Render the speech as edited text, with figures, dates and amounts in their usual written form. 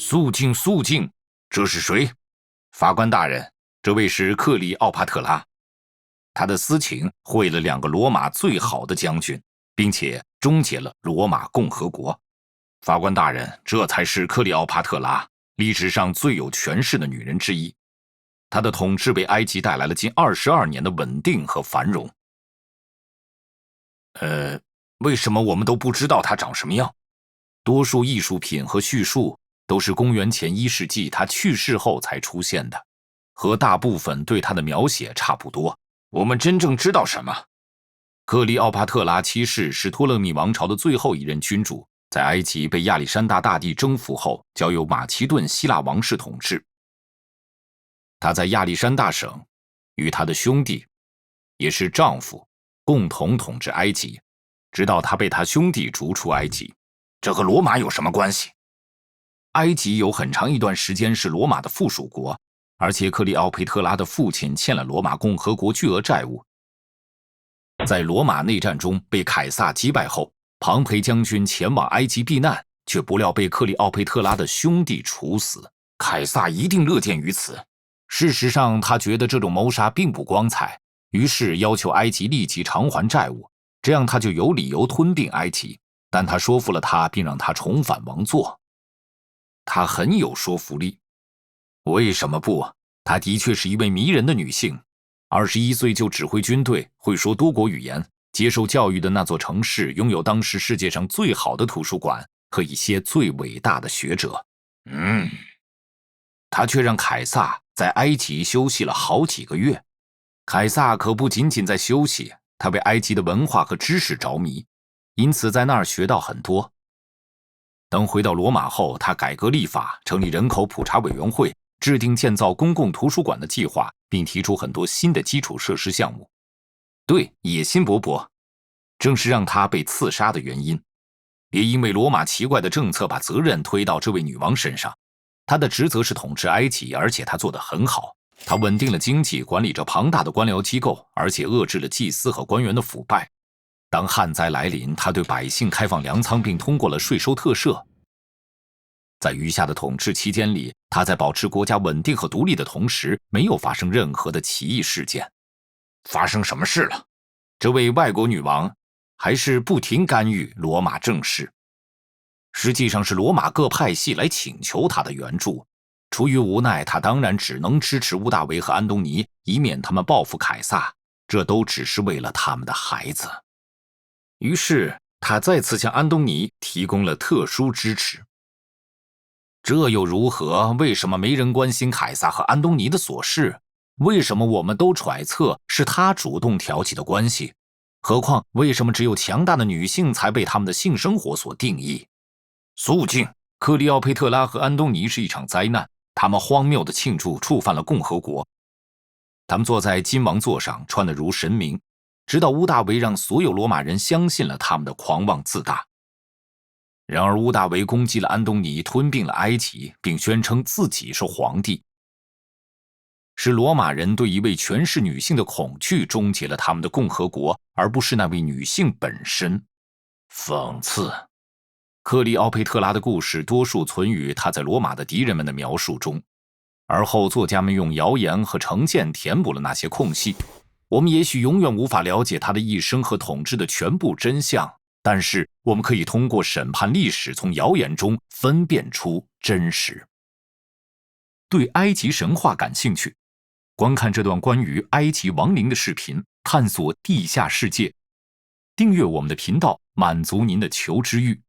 肃静，肃静！这是谁？法官大人，这位是克里奥帕特拉。他的私情毁了2个罗马最好的将军，并且终结了罗马共和国。法官大人，这才是克里奥帕特拉，历史上最有权势的女人之一。她的统治为埃及带来了近22年的稳定和繁荣。为什么我们都不知道她长什么样？多数艺术品和叙述都是公元前1世纪她去世后才出现的，和大部分对她的描写差不多。我们真正知道什么？克里奥帕特拉七世是托勒密王朝的最后一任君主，在埃及被亚历山大大帝征服后，交由马其顿希腊王室统治。他在亚历山大省与他的兄弟，也是丈夫，共同统治埃及，直到他被他兄弟逐出埃及。这和罗马有什么关系？埃及有很长一段时间是罗马的附属国，而且克里奥佩特拉的父亲欠了罗马共和国巨额债务。在罗马内战中被凯撒击败后，庞培将军前往埃及避难，却不料被克里奥佩特拉的兄弟处死。凯撒一定乐见于此。事实上，他觉得这种谋杀并不光彩，于是要求埃及立即偿还债务，这样他就有理由吞并埃及。但他说服了他，并让他重返王座。他很有说服力。为什么不？她的确是一位迷人的女性。21岁就指挥军队，会说多国语言，接受教育的那座城市拥有当时世界上最好的图书馆和一些最伟大的学者。他却让凯撒在埃及休息了好几个月。凯撒可不仅仅在休息，他为埃及的文化和知识着迷，因此在那儿学到很多。等回到罗马后，他改革立法，成立人口普查委员会，制定建造公共图书馆的计划，并提出很多新的基础设施项目。对，野心勃勃，正是让他被刺杀的原因。别因为罗马奇怪的政策把责任推到这位女王身上。她的职责是统治埃及，而且她做得很好。她稳定了经济，管理着庞大的官僚机构，而且遏制了祭司和官员的腐败。当旱灾来临，他对百姓开放粮仓，并通过了税收特赦。在余下的统治期间里，他在保持国家稳定和独立的同时，没有发生任何的奇异事件。发生什么事了？这位外国女王还是不停干预罗马政事。实际上是罗马各派系来请求他的援助。出于无奈，他当然只能支持屋大维和安东尼，以免他们报复凯撒，这都只是为了他们的孩子。于是他再次向安东尼提供了特殊支持。这又如何？为什么没人关心凯撒和安东尼的琐事？为什么我们都揣测是他主动挑起的关系？何况为什么只有强大的女性才被他们的性生活所定义？肃静！克里奥佩特拉和安东尼是一场灾难，他们荒谬的庆祝触犯了共和国。他们坐在金王座上，穿得如神明，直到屋大维让所有罗马人相信了他们的狂妄自大。然而屋大维攻击了安东尼，吞并了埃及，并宣称自己是皇帝。是罗马人对一位权势女性的恐惧终结了他们的共和国，而不是那位女性本身。讽刺。克里奥佩特拉的故事多数存于他在罗马的敌人们的描述中，而后作家们用谣言和成见填补了那些空隙。我们也许永远无法了解他的一生和统治的全部真相，但是我们可以通过审判历史，从谣言中分辨出真实。对埃及神话感兴趣？观看这段关于埃及亡灵的视频，探索地下世界。订阅我们的频道，满足您的求知欲。